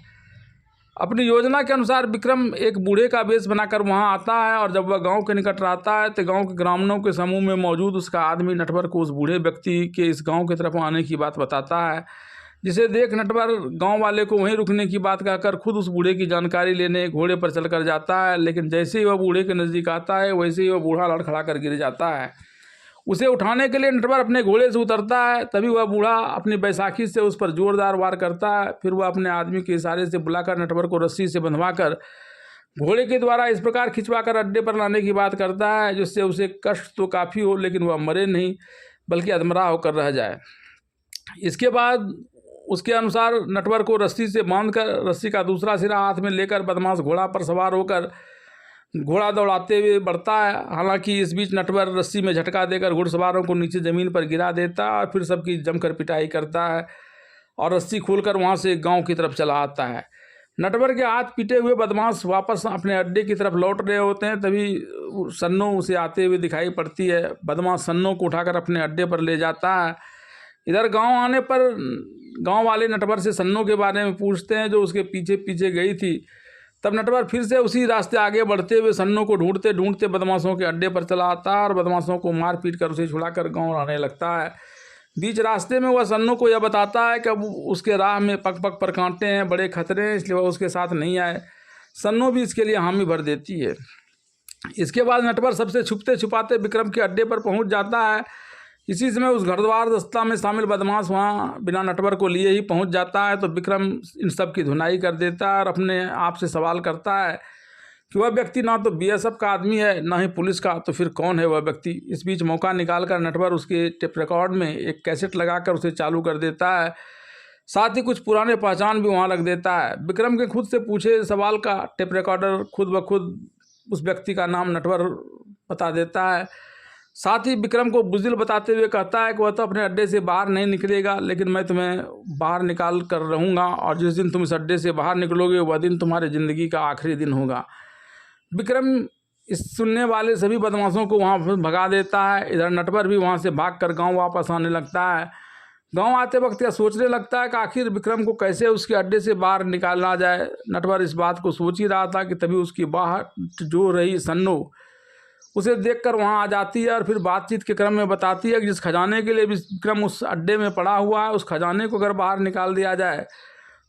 S1: अपनी योजना के अनुसार विक्रम एक बूढ़े का वेश बनाकर वहां आता है और जब वह गांव के निकट रहता है तो गांव के ग्रामीणों के समूह में मौजूद उसका आदमी नटवर को उस बूढ़े व्यक्ति के इस गांव की तरफ आने की बात बताता है, जिसे देख नटवर गांव वाले को वहीं रुकने की बात कहकर खुद उस बूढ़े की जानकारी लेने घोड़े पर चलकर जाता है। लेकिन जैसे ही वह बूढ़े के नज़दीक आता है वैसे ही वह बूढ़ा लड़खड़ा कर गिर जाता है। उसे उठाने के लिए नटवर अपने घोड़े से उतरता है, तभी वह बूढ़ा अपनी बैसाखी से उस पर जोरदार वार करता है। फिर वह अपने आदमी के इशारे से बुलाकर नटवर को रस्सी से बंधवाकर घोड़े के द्वारा इस प्रकार खिंचवाकर अड्डे पर लाने की बात करता है जिससे उसे कष्ट तो काफ़ी हो लेकिन वह मरे नहीं बल्कि अधमरा होकर रह जाए। इसके बाद उसके अनुसार नटवर को रस्सी से बांधकर रस्सी का दूसरा सिरा हाथ में लेकर बदमाश घोड़ा पर सवार होकर घोड़ा दौड़ाते हुए बढ़ता है। हालांकि इस बीच नटवर रस्सी में झटका देकर घुड़सवारों को नीचे ज़मीन पर गिरा देता है और फिर सबकी जमकर पिटाई करता है और रस्सी खोलकर वहां से गांव की तरफ चला आता है। नटवर के हाथ पीटे हुए बदमाश वापस अपने अड्डे की तरफ लौट रहे होते हैं, तभी सन्नो उसे आते हुए दिखाई पड़ती है। बदमाश सन्नो को उठाकर अपने अड्डे पर ले जाता है। इधर गांव आने पर गांव वाले नटवर से सन्नो के बारे में पूछते हैं जो उसके पीछे पीछे गई थी। तब नटवर फिर से उसी रास्ते आगे बढ़ते हुए सन्नो को ढूंढते ढूंढते बदमाशों के अड्डे पर चला आता है और बदमाशों को मार पीट कर उसे छुड़ाकर गांव आने लगता है। बीच रास्ते में वह सन्नो को यह बताता है कि अब उसके राह में पग पग पर कांटे हैं, बड़े खतरे हैं, इसलिए वह उसके साथ नहीं आए। सन्नो भी इसके लिए हामी भर देती है। इसके बाद नटवर सबसे छुपते छुपाते विक्रम के अड्डे पर पहुंच जाता है। इसी समय उस घरद्वार दस्ता में शामिल बदमाश वहाँ बिना नटवर को लिए ही पहुँच जाता है तो विक्रम इन सब की धुनाई कर देता है और अपने आप से सवाल करता है कि वह व्यक्ति ना तो बीएसएफ का आदमी है ना ही पुलिस का, तो फिर कौन है वह व्यक्ति। इस बीच मौका निकालकर नटवर उसके टेप रिकॉर्ड में एक कैसेट लगाकर उसे चालू कर देता है, साथ ही कुछ पुराने पहचान भी वहाँ रख देता है। विक्रम के खुद से पूछे सवाल का टेप रिकॉर्डर खुद ब खुद उस व्यक्ति का नाम नटवर बता देता है। साथ ही विक्रम को बुज़दिल बताते हुए कहता है कि वह तो अपने अड्डे से बाहर नहीं निकलेगा, लेकिन मैं तुम्हें बाहर निकाल कर रहूँगा और जिस दिन तुम इस अड्डे से बाहर निकलोगे वह दिन तुम्हारी ज़िंदगी का आखिरी दिन होगा। विक्रम इस सुनने वाले सभी बदमाशों को वहाँ भगा देता है। इधर नटवर भी वहाँ से भागकर गांव वापस आने लगता है। गांव आते वक्त यह सोचने लगता है कि आखिर विक्रम को कैसे उसके अड्डे से बाहर निकाला जाए। नटवर इस बात को सोच ही रहा था कि तभी उसकी बाहर जो रही सन्नो उसे देखकर वहां आ जाती है और फिर बातचीत के क्रम में बताती है कि जिस खजाने के लिए विक्रम उस अड्डे में पड़ा हुआ है उस खजाने को अगर बाहर निकाल दिया जाए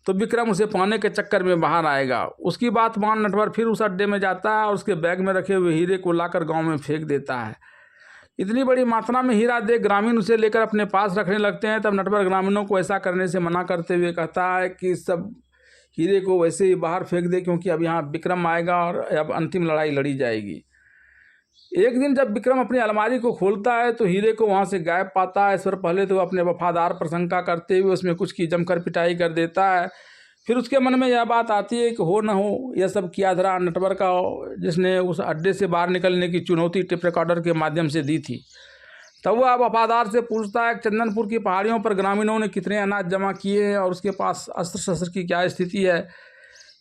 S1: तो विक्रम उसे पाने के चक्कर में बाहर आएगा। उसकी बात मान नटवर फिर उस अड्डे में जाता है और उसके बैग में रखे हुए हीरे को लाकर गांव में फेंक देता है। इतनी बड़ी मात्रा में हीरा देख ग्रामीण उसे लेकर अपने पास रखने लगते हैं। तब नटवर ग्रामीणों को ऐसा करने से मना करते हुए कहता है कि सब हीरे को वैसे ही बाहर फेंक दे, क्योंकि अब यहाँ विक्रम आएगा और अब अंतिम लड़ाई लड़ी जाएगी। एक दिन जब विक्रम अपनी अलमारी को खोलता है तो हीरे को वहाँ से गायब पाता है। इस पर पहले तो अपने वफादार पर शंका करते हुए उसमें कुछ की जमकर पिटाई कर देता है। फिर उसके मन में यह बात आती है कि हो न हो यह सब किया धरा नटवर का, जिसने उस अड्डे से बाहर निकलने की चुनौती टेप रिकॉर्डर के माध्यम से दी थी। तब वह वफादार से पूछता है कि चंदनपुर की पहाड़ियों पर ग्रामीणों ने कितने अनाज जमा किए हैं और उसके पास अस्त्र शस्त्र की क्या स्थिति है।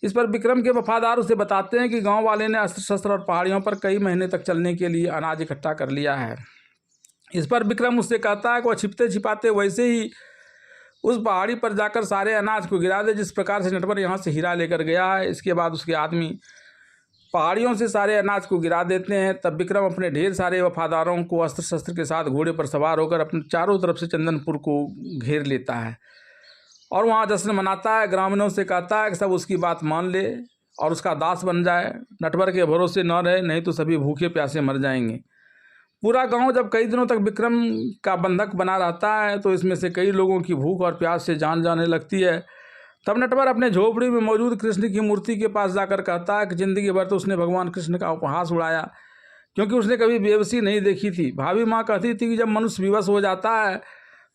S1: इस पर विक्रम के वफादार उसे बताते हैं कि गांव वाले ने अस्त्र शस्त्र और पहाड़ियों पर कई महीने तक चलने के लिए अनाज इकट्ठा कर लिया है। इस पर विक्रम उससे कहता है कि वह छिपते छिपाते वैसे ही उस पहाड़ी पर जाकर सारे अनाज को गिरा दे जिस प्रकार से नटवर यहाँ से हीरा लेकर गया है। इसके बाद उसके आदमी पहाड़ियों से सारे अनाज को गिरा देते हैं। तब विक्रम अपने ढेर सारे वफादारों को अस्त्र शस्त्र के साथ घोड़े पर सवार होकर अपने चारों तरफ से चंदनपुर को घेर लेता है और वहाँ जश्न मनाता है। ग्रामीणों से कहता है कि सब उसकी बात मान ले और उसका दास बन जाए, नटवर के भरोसे न रहे, नहीं तो सभी भूखे प्यासे मर जाएंगे। पूरा गांव जब कई दिनों तक विक्रम का बंधक बना रहता है तो इसमें से कई लोगों की भूख और प्यास से जान जाने लगती है। तब नटवर अपने झोपड़ी में मौजूद कृष्ण की मूर्ति के पास जाकर कहता है कि जिंदगी भर तो उसने भगवान कृष्ण का उपहास उड़ाया, क्योंकि उसने कभी बेबसी नहीं देखी थी। भाभी माँ कहती थी कि जब मनुष्य विवश हो जाता है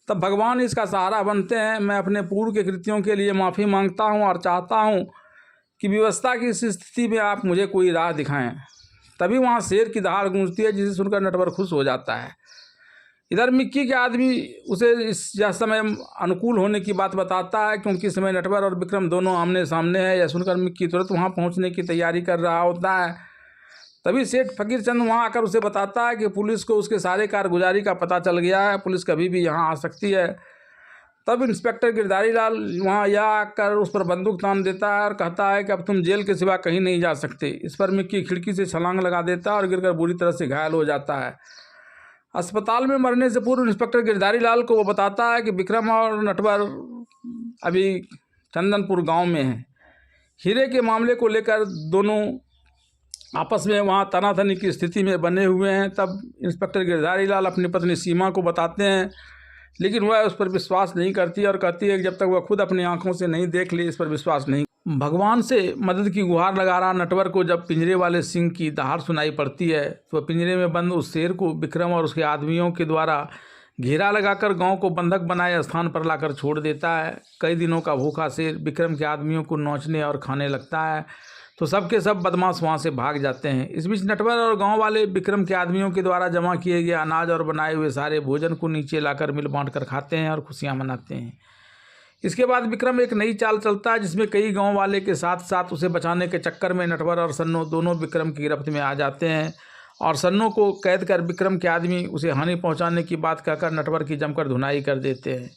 S1: तब भगवान इसका सहारा बनते हैं। मैं अपने पूर्व के कृत्यों के लिए माफ़ी मांगता हूँ और चाहता हूँ कि विवशता की इस स्थिति में आप मुझे कोई राह दिखाएं। तभी वहाँ शेर की दहाड़ गूंजती है जिसे सुनकर नटवर खुश हो जाता है। इधर मिक्की के आदमी उसे यह समय अनुकूल होने की बात बताता है, क्योंकि इस समय नटवर और विक्रम दोनों आमने सामने हैं। यह सुनकर मिक्की तुरंत वहाँ पहुँचने की तैयारी कर रहा होता है। तभी सेठ फकीर चंद वहाँ आकर उसे बताता है कि पुलिस को उसके सारे कारगुजारी का पता चल गया है, पुलिस कभी भी यहाँ आ सकती है। तब इंस्पेक्टर गिरधारी लाल वहाँ या आकर उस पर बंदूक तान देता है और कहता है कि अब तुम जेल के सिवा कहीं नहीं जा सकते। इस पर मिक्की खिड़की से छलांग लगा देता है और गिरकर बुरी तरह से घायल हो जाता है। अस्पताल में मरने से पूर्व इंस्पेक्टर गिरधारी लाल को वो बताता है कि विक्रम और नटवर अभी चंदनपुर गांव में हैं। हीरे के मामले को लेकर दोनों आपस में वहाँ तनातनी की स्थिति में बने हुए हैं। तब इंस्पेक्टर गिरधारी लाल अपनी पत्नी सीमा को बताते हैं, लेकिन वह उस पर विश्वास नहीं करती और कहती है कि जब तक वह खुद अपनी आंखों से नहीं देख ले इस पर विश्वास नहीं। भगवान से मदद की गुहार लगा रहा नटवर को जब पिंजरे वाले सिंह की दहाड़ सुनाई पड़ती है तो वह पिंजरे में बंद उस शेर को विक्रम और उसके आदमियों के द्वारा घेरा लगाकर गांव को बंधक बनाए स्थान पर लाकर छोड़ देता है। कई दिनों का भूखा शेर विक्रम के आदमियों को नोचने और खाने लगता है तो सबके सब बदमाश वहाँ से भाग जाते हैं। इस बीच नटवर और गांव वाले विक्रम के आदमियों के द्वारा जमा किए गए अनाज और बनाए हुए सारे भोजन को नीचे लाकर मिल बांट कर खाते हैं और खुशियाँ मनाते हैं। इसके बाद विक्रम एक नई चाल चलता है जिसमें कई गांव वाले के साथ साथ उसे बचाने के चक्कर में नटवर और सन्नो दोनों विक्रम की गिरफ्त में आ जाते हैं और सन्नो को कैद कर विक्रम के आदमी उसे हानि पहुंचाने की बात कहकर नटवर की जमकर धुनाई कर देते हैं।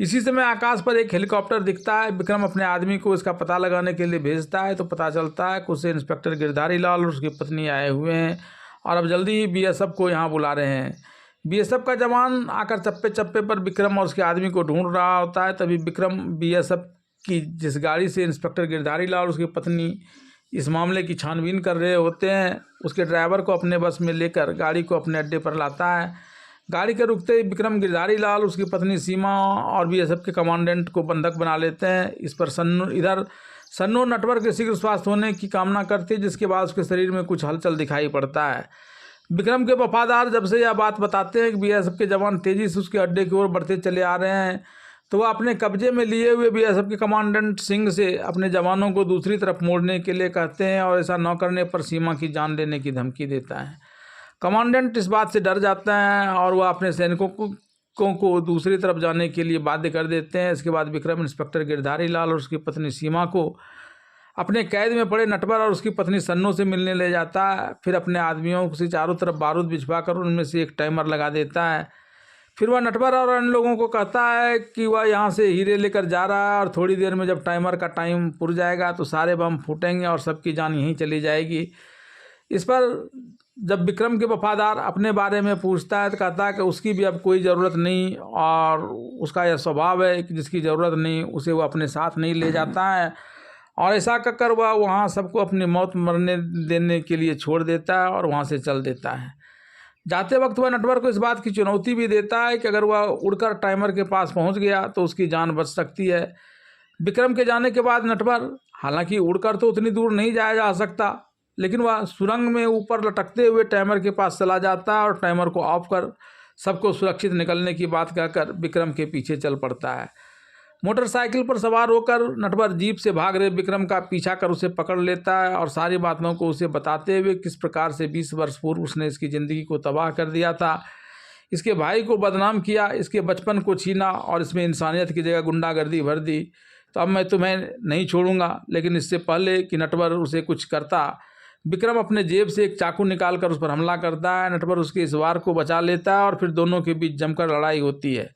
S1: इसी समय आकाश पर एक हेलीकॉप्टर दिखता है। विक्रम अपने आदमी को इसका पता लगाने के लिए भेजता है तो पता चलता है कि उसे इंस्पेक्टर गिरधारी लाल और उसकी पत्नी आए हुए हैं और अब जल्दी ही बीएसएफ को यहाँ बुला रहे हैं। बीएसएफ का जवान आकर चप्पे चप्पे पर विक्रम और उसके आदमी को ढूंढ रहा होता है। तभी विक्रम बीएसएफ की जिस गाड़ी से इंस्पेक्टर गिरधारी लाल और उसकी पत्नी इस मामले की छानबीन कर रहे होते हैं उसके ड्राइवर को अपने बस में लेकर गाड़ी को अपने अड्डे पर लाता है। गाड़ी के रुकते ही विक्रम गिरधारी लाल उसकी पत्नी सीमा और बीएसएफ के कमांडेंट को बंधक बना लेते हैं। इस पर सन्नो नटवर के शीघ्र स्वास्थ्य होने की कामना करती है जिसके बाद उसके शरीर में कुछ हलचल दिखाई पड़ता है। विक्रम के वफादार जब से यह बात बताते हैं कि बीएसएफ के जवान तेजी से उसके अड्डे की ओर बढ़ते चले आ रहे हैं तो वह अपने कब्जे में लिए हुए बीएसएफ के कमांडेंट सिंह से अपने जवानों को दूसरी तरफ मोड़ने के लिए कहते हैं और ऐसा न करने पर सीमा की जान लेने की धमकी देता है। कमांडेंट इस बात से डर जाता है और वह अपने सैनिकों को दूसरी तरफ जाने के लिए बाध्य कर देते हैं। इसके बाद विक्रम इंस्पेक्टर गिरधारी लाल और उसकी पत्नी सीमा को अपने कैद में पड़े नटवर और उसकी पत्नी सन्नो से मिलने ले जाता है। फिर अपने आदमियों से चारों तरफ बारूद भिजवाकर उनमें से एक टाइमर लगा देता है। फिर वह नटवर और अन्य लोगों को कहता है कि वह यहाँ से हीरे लेकर जा रहा है और थोड़ी देर में जब टाइमर का टाइम पुर जाएगा तो सारे बम फूटेंगे और सबकी जान यहीं चली जाएगी। इस पर जब विक्रम के वफादार अपने बारे में पूछता है तो कहता है कि उसकी भी अब कोई ज़रूरत नहीं और उसका यह स्वभाव है कि जिसकी ज़रूरत नहीं उसे वो अपने साथ नहीं ले जाता है और ऐसा कहकर वह वहाँ सबको अपनी मौत मरने देने के लिए छोड़ देता है और वहाँ से चल देता है। जाते वक्त वह नटवर को इस बात की चुनौती भी देता है कि अगर वह उड़कर टाइमर के पास पहुँच गया तो उसकी जान बच सकती है। विक्रम के जाने के बाद नटवर हालांकि उड़कर तो उतनी दूर नहीं जाया जा सकता लेकिन वह सुरंग में ऊपर लटकते हुए टाइमर के पास चला जाता है और टाइमर को ऑफ कर सबको सुरक्षित निकलने की बात कहकर विक्रम के पीछे चल पड़ता है। मोटरसाइकिल पर सवार होकर नटवर जीप से भाग रहे विक्रम का पीछा कर उसे पकड़ लेता है और सारी बातों को उसे बताते हुए किस प्रकार से 20 वर्ष पूर्व उसने इसकी ज़िंदगी को तबाह कर दिया था, इसके भाई को बदनाम किया, इसके बचपन को छीना और इसमें इंसानियत की जगह गुंडागर्दी भर दी। तो अब मैं तुम्हें नहीं छोड़ूंगा। लेकिन इससे पहले कि नटवर उसे कुछ करता विक्रम अपने जेब से एक चाकू निकालकर उस पर हमला करता है। नटवर उसके इस वार को बचा लेता है और फिर दोनों के बीच जमकर लड़ाई होती है।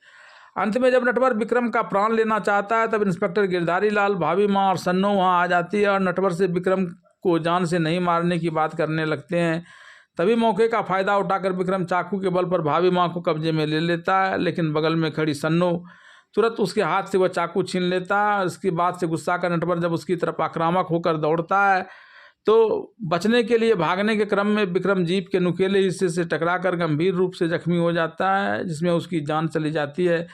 S1: अंत में जब नटवर विक्रम का प्राण लेना चाहता है तब इंस्पेक्टर गिरधारी लाल, भाभी माँ और सन्नो वहाँ आ जाती है और नटवर से विक्रम को जान से नहीं मारने की बात करने लगते हैं। तभी मौके का फ़ायदा उठाकर विक्रम चाकू के बल पर भाभी माँ को कब्जे में ले लेता है, लेकिन बगल में खड़ी सन्नो तुरंत उसके हाथ से वह चाकू छीन लेता है। इसकी बात से गुस्सा कर नटवर जब उसकी तरफ आक्रामक होकर दौड़ता है तो बचने के लिए भागने के क्रम में विक्रम जीप के नुकीले हिस्से से टकराकर गंभीर रूप से जख्मी हो जाता है जिसमें उसकी जान चली जाती है।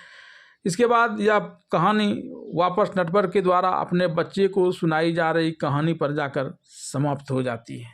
S1: इसके बाद यह कहानी वापस नटवर के द्वारा अपने बच्चे को सुनाई जा रही कहानी पर जाकर समाप्त हो जाती है।